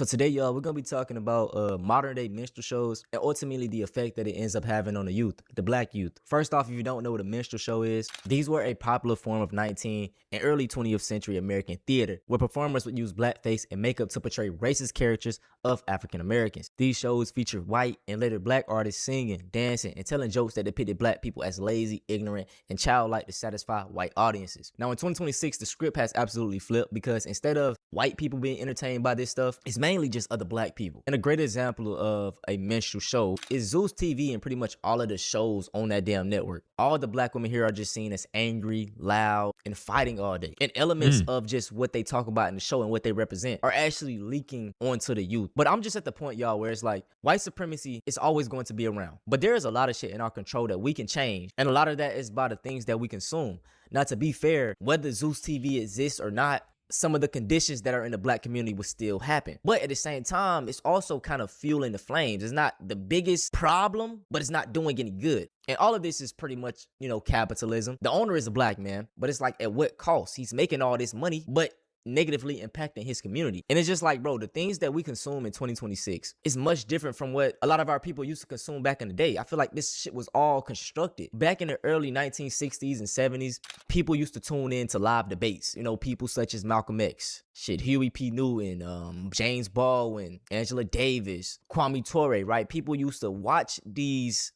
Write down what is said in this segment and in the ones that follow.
So today, y'all, we're gonna be talking about modern day minstrel shows and ultimately the effect that it ends up having on the youth, the black youth. First off, if you don't know what a minstrel show is, these were a popular form of 19th and early 20th century American theater where performers would use blackface and makeup to portray racist characters of African Americans. These shows featured white and later black artists singing, dancing, and telling jokes that depicted black people as lazy, ignorant, and childlike to satisfy white audiences. Now in 2026, the script has absolutely flipped because instead of white people being entertained by this stuff, it's mainly just other black people. And a great example of a minstrel show is Zeus TV and pretty much all of the shows on that damn network. All the black women here are just seen as angry, loud, and fighting all day. And elements of just what they talk about in the show and what they represent are actually leaking onto the youth. But I'm just at the point, y'all, where it's like white supremacy is always going to be around. But there is a lot of shit in our control that we can change. And a lot of that is by the things that we consume. Now, to be fair, whether Zeus TV exists or not, some of the conditions that are in the black community will still happen. But at the same time, it's also kind of fueling the flames. It's not the biggest problem, but it's not doing any good. And all of this is pretty much, capitalism. The owner is a black man, but it's like, at what cost? He's making all this money, but negatively impacting his community. And it's just like, bro, the things that we consume in 2026 is much different from what a lot of our people used to consume back in the day. I feel like this shit was all constructed. Back in the early 1960s and 70s, people used to tune in to live debates. People such as Malcolm X, Huey P. Newton, James Baldwin, Angela Davis, Kwame Ture, right? People used to watch these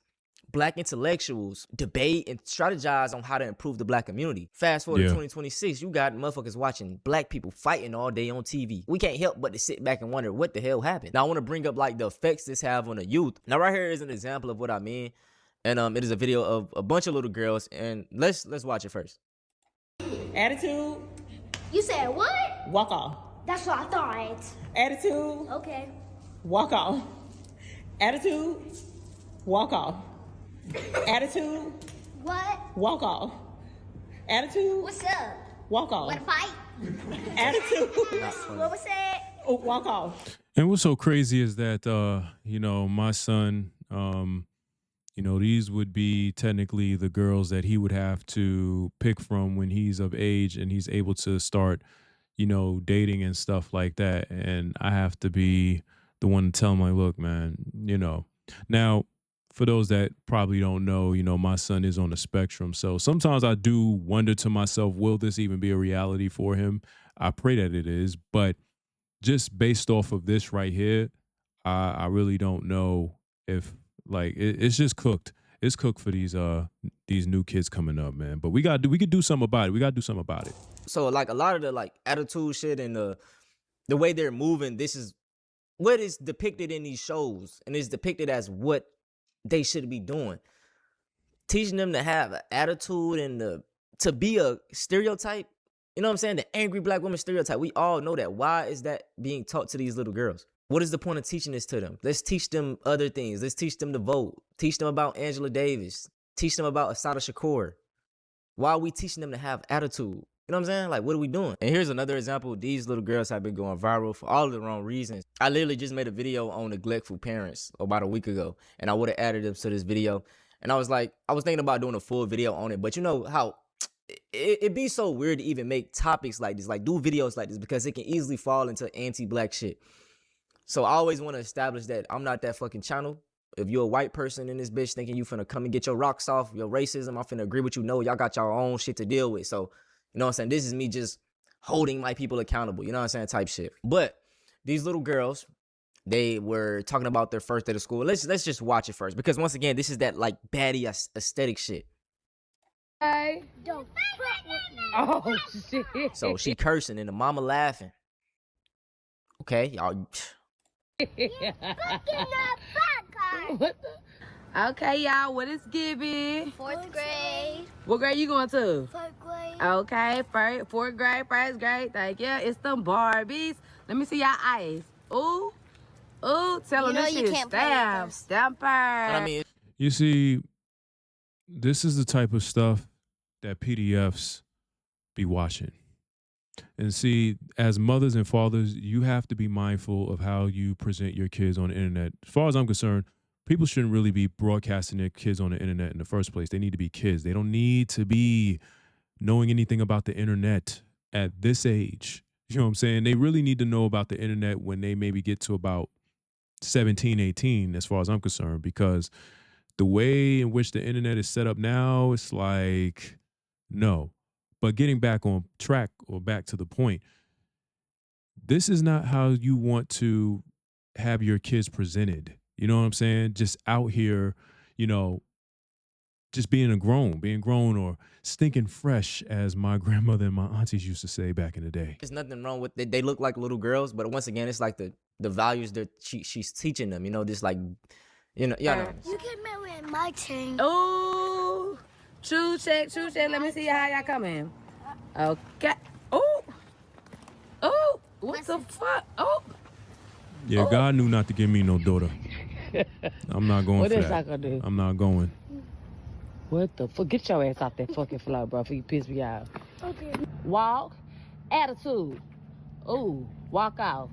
black intellectuals debate and strategize on how to improve the black community. Fast forward to 2026, you got motherfuckers watching black people fighting all day on TV. We can't help but to sit back and wonder what the hell happened. Now I want to bring up like the effects this have on the youth. Now right here is an example of what I mean. And it is a video of a bunch of little girls, and let's watch it first. Attitude. You said what? Walk off. That's what I thought. Attitude. Okay. Walk off. Attitude. Walk off. Attitude. What? Walk off. Attitude. What's up? Walk off. Want to fight? Attitude. What was that? Oh, walk off. And what's so crazy is that, my son, these would be technically the girls that he would have to pick from when he's of age and he's able to start, dating and stuff like that. And I have to be the one to tell him, like, look, man, Now, for those that probably don't know, my son is on the spectrum. So sometimes I do wonder to myself, will this even be a reality for him? I pray that it is. But just based off of this right here, I really don't know if, it's just cooked. It's cooked for these new kids coming up, man. But we could do something about it. We got to do something about it. So like a lot of the attitude shit and the way they're moving, this is what is depicted in these shows, and it's depicted as what they should be doing. Teaching them to have an attitude and to be a stereotype. You know what I'm saying? The angry black woman stereotype. We all know that. Why is that being taught to these little girls? What is the point of teaching this to them? Let's teach them other things. Let's teach them to vote. Teach them about Angela Davis. Teach them about Assata Shakur. Why are we teaching them to have attitude? You know what I'm saying? Like, what are we doing? And here's another example. These little girls have been going viral for all of the wrong reasons. I literally just made a video on neglectful parents about a week ago, and I would have added them to this video. And I was thinking about doing a full video on it, but you know how it'd be so weird to even make topics like this, like do videos like this, because it can easily fall into anti-black shit. So I always want to establish that I'm not that fucking channel. If you're a white person in this bitch thinking you finna come and get your rocks off, your racism, I'm finna agree with you. No, y'all got your own shit to deal with. So, you know what I'm saying? This is me just holding my people accountable, you know what I'm saying? Type shit. But these little girls, they were talking about their first day of school. Let's just watch it first, because once again, this is that like baddie aesthetic shit. Hey, don't fuck with me. Oh, shit. So she cursing and the mama laughing. Okay, y'all. Okay, y'all, what is giving? 4th grade. What grade you going to? 4th grade. Okay, fourth grade, first grade. Thank you. It's them Barbies. Let me see y'all eyes. Ooh, tell them this you shit can't play with us. stamper. I mean, You see, this is the type of stuff that PDFs be watching. And see, as mothers and fathers, you have to be mindful of how you present your kids on the internet. As far as I'm concerned, people shouldn't really be broadcasting their kids on the internet in the first place. They need to be kids. They don't need to be knowing anything about the internet at this age. You know what I'm saying? They really need to know about the internet when they maybe get to about 17, 18, as far as I'm concerned, because the way in which the internet is set up now, it's like, no. But getting back on track or back to the point, this is not how you want to have your kids presented. You know what I'm saying? Just out here, you know, just being grown or stinking fresh, as my grandmother and my aunties used to say back in the day. There's nothing wrong with it. They look like little girls, but once again, it's like the values that she's teaching them. You know, just like, you know. You get married in my team. Ooh, true check. Let me see how y'all coming. Okay. Oh, what the fuck? Oh. Yeah, God knew not to give me no daughter. I'm not going What for else that. I gonna do? I'm not going. What the fuck? Get your ass off that fucking floor, bro, before you piss me off. Okay. Walk. Attitude. Ooh, walk off.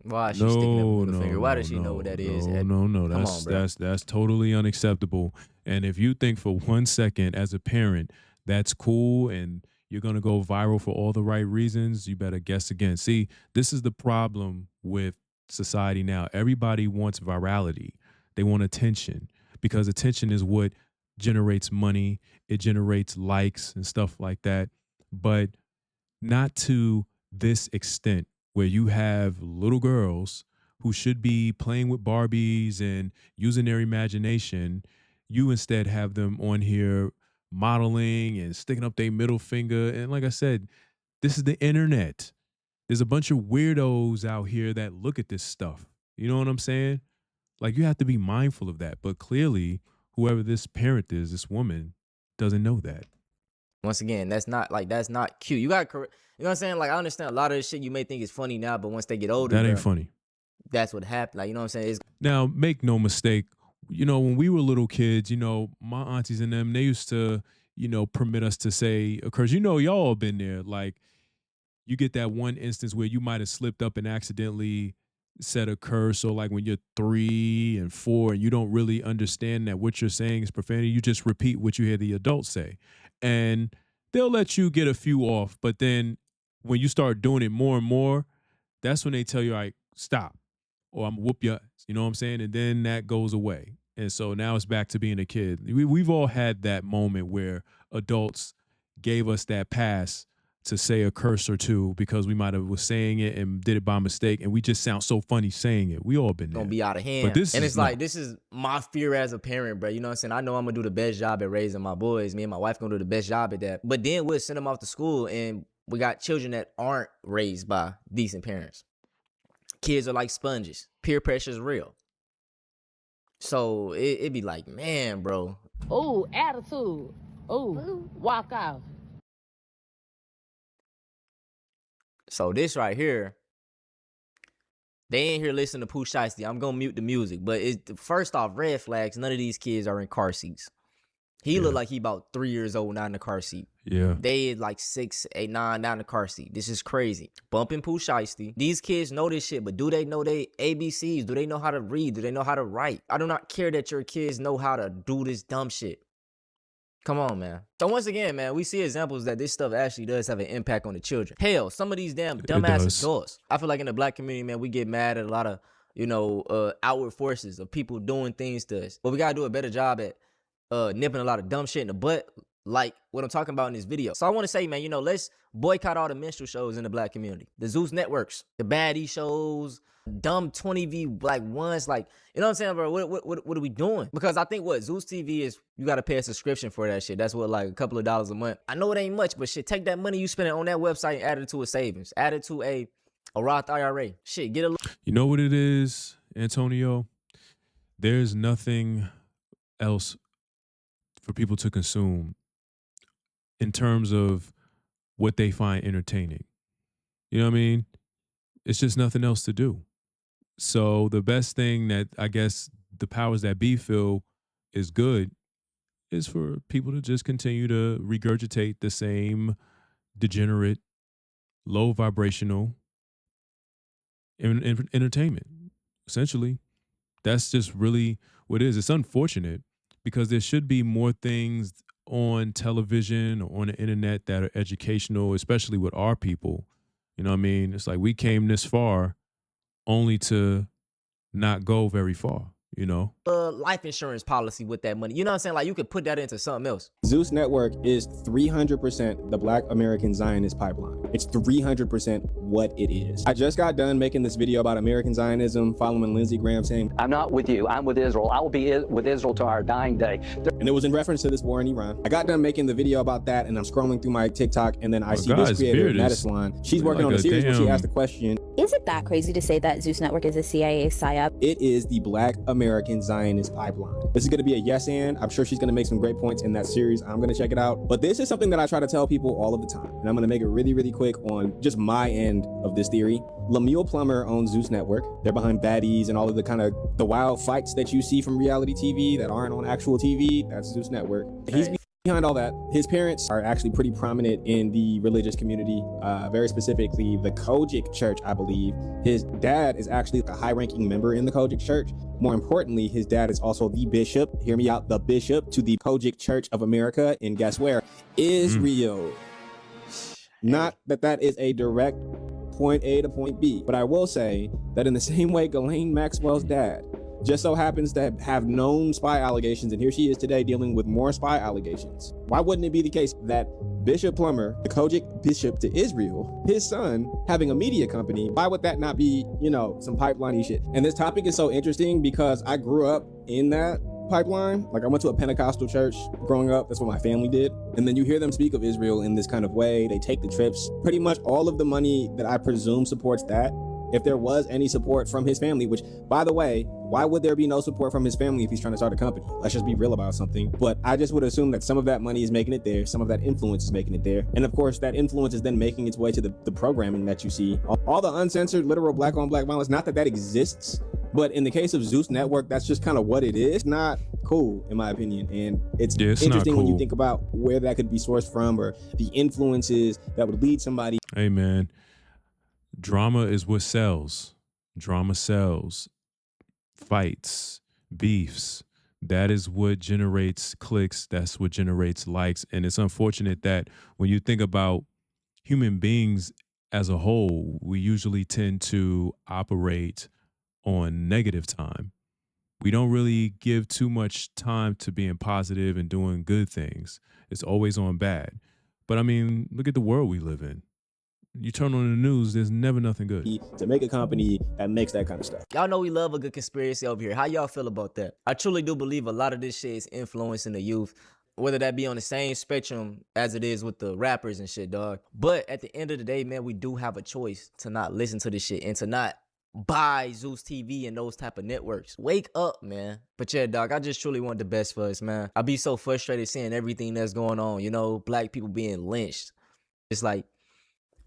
Why is she sticking up No, with the no, finger? Why no, does she know what that is? No, Ed? no. Come That's on, bro. that's totally unacceptable. And if you think for 1 second as a parent that's cool and you're gonna go viral for all the right reasons, you better guess again. See, this is the problem with society now. Everybody wants virality. They want attention because attention is what generates money. It generates likes and stuff like that. But not to this extent where you have little girls who should be playing with Barbies and using their imagination. You instead have them on here modeling and sticking up their middle finger. And like I said, this is the internet. There's a bunch of weirdos out here that look at this stuff. You know what I'm saying? Like, you have to be mindful of that. But clearly, whoever this parent is, this woman, doesn't know that. Once again, that's not cute. You got correct. You know what I'm saying? Like, I understand a lot of this shit you may think is funny now, but once they get older, That ain't bruh, funny. that's what happened. Like, you know what I'm saying? It's Now, make no mistake, you know, when we were little kids, you know, my aunties and them, they used to, you know, permit us to say, because, you know, y'all been there. Like, you get that one instance where you might have slipped up and accidentally said a curse, or like when you're 3 and 4 and you don't really understand that what you're saying is profanity, you just repeat what you hear the adults say. And they'll let you get a few off, but then when you start doing it more and more, that's when they tell you, all right, stop, or I'm gonna whoop your ass. You know what I'm saying? And then that goes away. And so now it's back to being a kid. We've all had that moment where adults gave us that pass to say a curse or two because we might have was saying it and did it by mistake, and we just sound so funny saying it. We all been there. gonna be out of hand. But this and is it's like, not. this is my fear as a parent, bro. You know what I'm saying? I know I'm gonna do the best job at raising my boys. Me and my wife gonna do the best job at that. But then we'll send them off to school, and we got children that aren't raised by decent parents. Kids are like sponges. Peer pressure is real. So it be like, man, bro. Ooh, attitude. Ooh, walk off. So this right here, they ain't here listening to Pooh Shiesty. I'm gonna mute the music. But it's first off, red flags. None of these kids are in car seats. He look like he about 3 years old, not in the car seat. Yeah. They like 6, 8, 9 down the car seat. This is crazy. Bumping Pooh Shiesty. These kids know this shit, but do they know they ABCs? Do they know how to read? Do they know how to write? I do not care that your kids know how to do this dumb shit. Come on, man. So once again, man, we see examples that this stuff actually does have an impact on the children. Hell, some of these damn dumbass does. adults. I feel like in the black community, man, we get mad at a lot of, outward forces of people doing things to us. But we gotta do a better job at nipping a lot of dumb shit in the butt, like what I'm talking about in this video. So I want to say, man, let's boycott all the minstrel shows in the black community. The Zeus networks, the baddie shows, dumb 20v like ones, like, you know what I'm saying, bro? What are we doing? Because I think what Zeus TV is, you got to pay a subscription for that shit. That's what, like a couple of dollars a month. I know it ain't much, but shit, take that money you spend it on that website and add it to a savings, add it to a Roth IRA. Shit, get a You know what it is, Antonio? There's nothing else for people to consume in terms of what they find entertaining. You know what I mean? It's just nothing else to do. So the best thing that I guess the powers that be feel is good is for people to just continue to regurgitate the same degenerate, low vibrational entertainment. Essentially, that's just really what it is. It's unfortunate because there should be more things on television or on the internet that are educational, especially with our people. You know what I mean? It's like we came this far only to not go very far, you know? Life insurance policy with that money. You know what I'm saying? Like you could put that into something else. Zeus Network is 300% the Black American Zionist pipeline. It's 300% what it is. I just got done making this video about American Zionism, following Lindsey Graham saying, I'm not with you, I'm with Israel. I will be with Israel to our dying day. And it was in reference to this war in Iran. I got done making the video about that, and I'm scrolling through my TikTok, and then I see this creator, Madislan. She's working on a series where she asked the question, is it that crazy to say that Zeus Network is a CIA psyop? It is the Black American Zionist pipeline. This is going to be a yes and. I'm sure she's going to make some great points in that series. I'm going to check it out. But this is something that I try to tell people all of the time. And I'm going to make it really, really quick on just my end of this theory. Lemuel Plummer owns Zeus Network. They're behind Baddies and all of the wild fights that you see from reality TV that aren't on actual TV. That's Zeus Network. He's behind all that. His parents are actually pretty prominent in the religious community, very specifically the Kojic Church, I believe. His dad is actually a high-ranking member in the Kojic Church. More importantly, his dad is also the bishop, hear me out, the bishop to the Kojic Church of America, and guess where? Israel. Not that that is a direct point A to point B, but I will say that in the same way Ghislaine Maxwell's dad just so happens to have known spy allegations, and here she is today dealing with more spy allegations. Why wouldn't it be the case that Bishop Plummer, the Kojic bishop to Israel, his son having a media company, why would that not be, you know, some pipeline-y shit? And this topic is so interesting because I grew up in that pipeline. Like I went to a Pentecostal church growing up. That's what my family did. And then you hear them speak of Israel in this kind of way. They take the trips. Pretty much all of the money that I presume supports that. If there was any support from his family, which, by the way, why would there be no support from his family if he's trying to start a company? Let's just be real about something. But I just would assume that some of that money is making it there. Some of that influence is making it there. And of course, that influence is then making its way to the programming that you see. All the uncensored, literal black on black violence, not that that exists, but in the case of Zeus Network, that's just kind of what it is. It's not cool, in my opinion. And it's interesting when you think about where that could be sourced from or the influences that would lead somebody. Hey, man. Drama is what sells. Drama sells. Fights, beefs. That is what generates clicks. That's what generates likes. And it's unfortunate that when you think about human beings as a whole, we usually tend to operate on negative time. We don't really give too much time to being positive and doing good things. It's always on bad. But I mean, look at the world we live in. You turn on the news, there's never nothing good. To make a company that makes that kind of stuff. Y'all know we love a good conspiracy over here. How y'all feel about that? I truly do believe a lot of this shit is influencing the youth, whether that be on the same spectrum as it is with the rappers and shit, dog. But at the end of the day, man, we do have a choice to not listen to this shit and to not buy Zeus TV and those type of networks. Wake up, man. But yeah, dog, I just truly want the best for us, man. I be so frustrated seeing everything that's going on, you know, black people being lynched. It's like,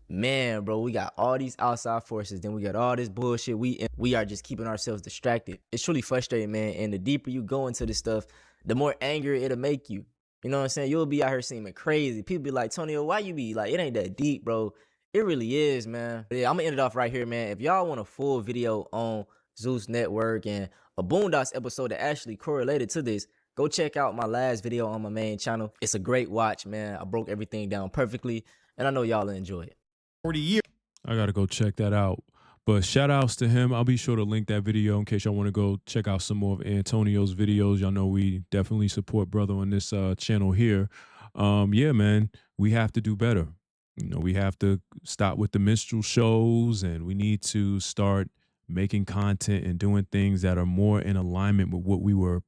man, bro, we got all these outside forces, then we got all this bullshit. We are just keeping ourselves distracted. It's truly frustrating, man. And the deeper you go into this stuff, the more angry it'll make you. You know what I'm saying? You'll be out here seeming crazy. People be like, Tonio, why you be like, it ain't that deep, bro. It really is, man. But yeah, I'm gonna end it off right here, man. If y'all want a full video on Zeus Network and a Boondocks episode that actually correlated to this, go check out my last video on my main channel. It's a great watch, man. I broke everything down perfectly, and I know y'all will enjoy it. 40 years. I gotta go check that out. But shout outs to him. I'll be sure to link that video in case y'all want to go check out some more of Antonio's videos. Y'all know we definitely support brother on this channel here. Yeah, man, we have to do better. You know, we have to stop with the minstrel shows, and we need to start making content and doing things that are more in alignment with what we were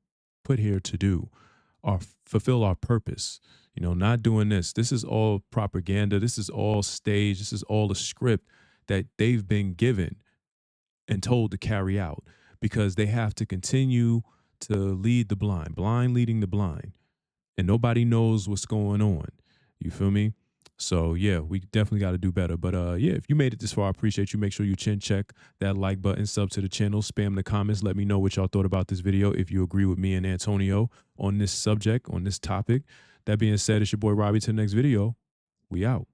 put here to do, or fulfill our purpose. You know, not doing this. This is all propaganda. This is all stage. This is all a script that they've been given and told to carry out, because they have to continue to lead the blind leading the blind, and nobody knows what's going on. You feel me? So yeah, we definitely got to do better. But yeah, if you made it this far, I appreciate you. Make sure you chin check that like button, sub to the channel, spam the comments. Let me know what y'all thought about this video. If you agree with me and Antonio on this subject, on this topic. That being said, it's your boy Robbie. Till the next video, we out.